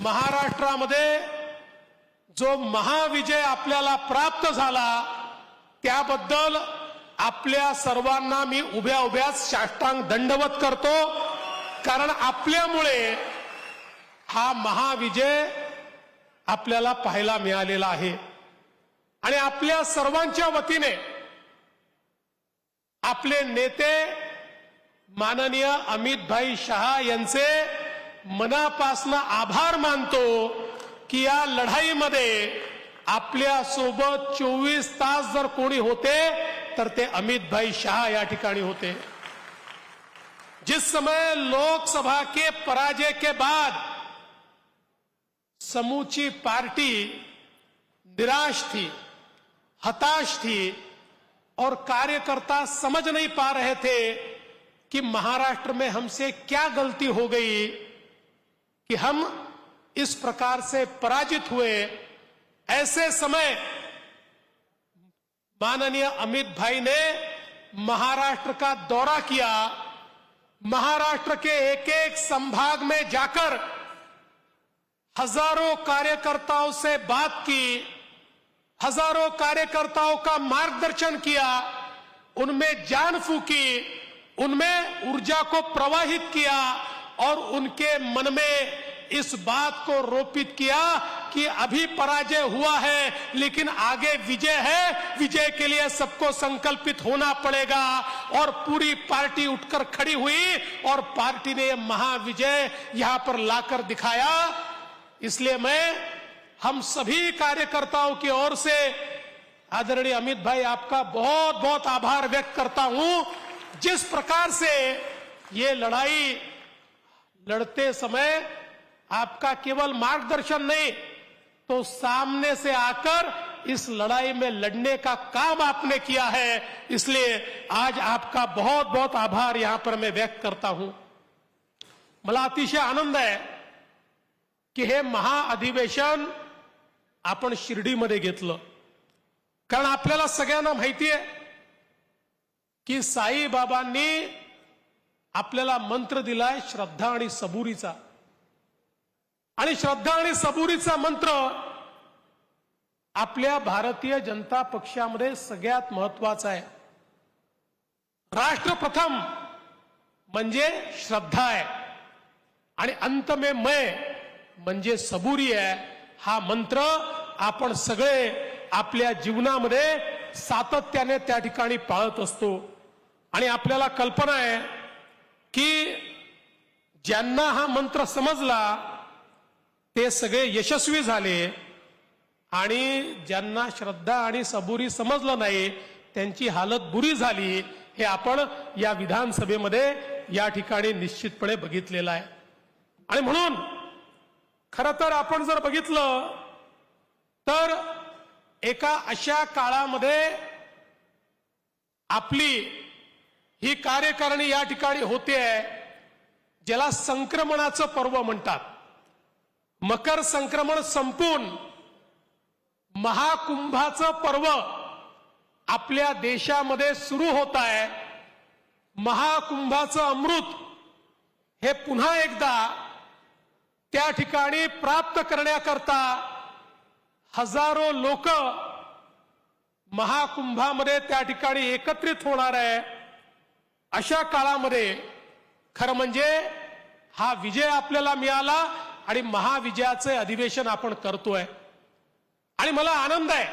महाराष्ट्रामध्ये जो महाविजय आपल्याला प्राप्त झाला त्याबद्दल आपल्या सर्वांना मी उभ्या उभ्याच साष्टांग दंडवत करतो, कारण आपल्यामुळे हा महाविजय आपल्याला पाहायला मिळालेला आहे। आणि आपल्या सर्वांच्या वतीने आपले नेते माननीय अमितभाई शहा यांचे मनापासून आभार मानतो की या लढाईमध्ये आपल्या सोबत 24 तास जर कोणी होते तर ते अमितभाई शहा या ठिकाणी होते। जिस समय लोकसभा के पराजय के बाद समूची पार्टी निराश थी, हताश थी और कार्यकर्ता समझ नहीं पा रहे थे कि महाराष्ट्र में हमसे क्या गलती हो गई कि हम इस प्रकार से पराजित हुए। ऐसे समय माननीय अमित भाई ने महाराष्ट्र का दौरा किया, महाराष्ट्र के एक एक संभाग में जाकर हजारों कार्यकर्ताओं से बात की, हजारों कार्यकर्ताओं का मार्गदर्शन किया, उनमें जान फूकी, उनमें ऊर्जा को प्रवाहित किया और उनके मन में इस बात को रोपित किया कि अभी पराजय हुआ है लेकिन आगे विजय है, विजय के लिए सबको संकल्पित होना पड़ेगा। और पूरी पार्टी उठकर खड़ी हुई और पार्टी ने यह महाविजय यहां पर लाकर दिखाया। इसलिए मैं हम सभी कार्यकर्ताओं की ओर से आदरणीय अमित भाई आपका बहुत बहुत आभार व्यक्त करता हूं। जिस प्रकार से ये लड़ाई लड़ते समय आपका केवल मार्गदर्शन नहीं तो सामने से आकर इस लड़ाई में लड़ने का काम आपने किया है, इसलिए आज आपका बहुत बहुत आभार यहां पर मैं व्यक्त करता हूं। मला अतिशय आनंद आहे की हे महाअधिवेशन आपण शिर्डीमध्ये घेतलं, कारण आपल्याला सगळ्यांना माहिती आहे की साईबाबांनी आपल्याला मंत्र दिलाय श्रद्धा आणि सबुरीचा, आणि श्रद्धा आणि सबुरीचा मंत्र आपल्या भारतीय जनता पक्षामध्ये सगळ्यात महत्वाचा आहे। राष्ट्र प्रथम म्हणजे श्रद्धा आहे आणि अंत में मैं म्हणजे सबुरी आहे। हा मंत्र आपण सगळे आपल्या जीवनामध्ये सातत्याने त्या ठिकाणी पाळत असतो। आणि आपल्याला कल्पना आहे की ज्यांना हा मंत्र समजला ते सगळे यशस्वी झाले आणि ज्यांना श्रद्धा आणि सबुरी समजलं नाही त्यांची हालत बुरी झाली, हे आपण या विधानसभेमध्ये या ठिकाणी निश्चितपणे बघितलेलं आहे। आणि म्हणून खरं तर आपण जर बघितलं तर एका अशा काळामध्ये आपली ही कार्यकारिणी या ठिकाणी होते आहे ज्याला संक्रमणाचं पर्व म्हणतात। मकर संक्रमण संपून महाकुंभाचं पर्व आपल्या देशामध्ये सुरू होत आहे। महाकुंभाचं अमृत हे पुन्हा एकदा त्या ठिकाणी प्राप्त करण्याकरता हजारो लोक महाकुंभामध्ये त्या ठिकाणी एकत्रित होणार आहे। अशा काळामध्ये खरं म्हणजे हा विजय आपल्याला मिळाला आणि महाविजयाचे अधिवेशन आपण करतोय। आणि मला आनंद आहे